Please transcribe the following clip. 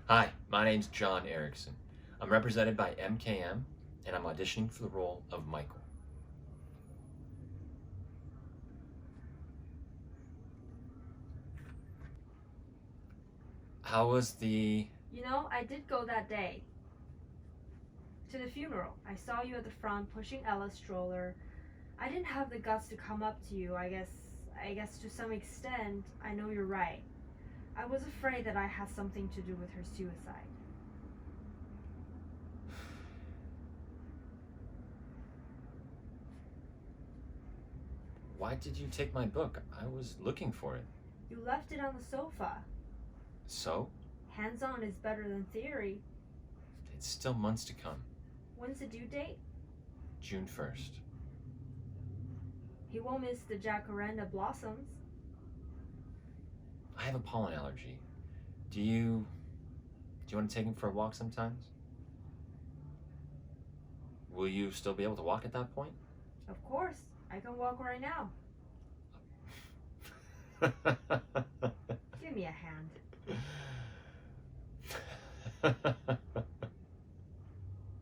Hi, my name's John Erickson. I'm represented by MKM, and I'm auditioning for the role of Michael. How was the... You know, I did go that day. To the funeral. I saw you at the front pushing Ella's stroller. I didn't have the guts to come up to you. I guess to some extent, I know you're right. I was afraid that I had something to do with her suicide. Why did you take my book? I was looking for it. You left it on the sofa. So? Hands-on is better than theory. It's still months to come. When's the due date? June 1st. He won't miss the jacaranda blossoms. I have a pollen allergy. Do you want to take him for a walk sometimes? Will you still be able to walk at that point? Of course. I can walk right now. Give me a hand.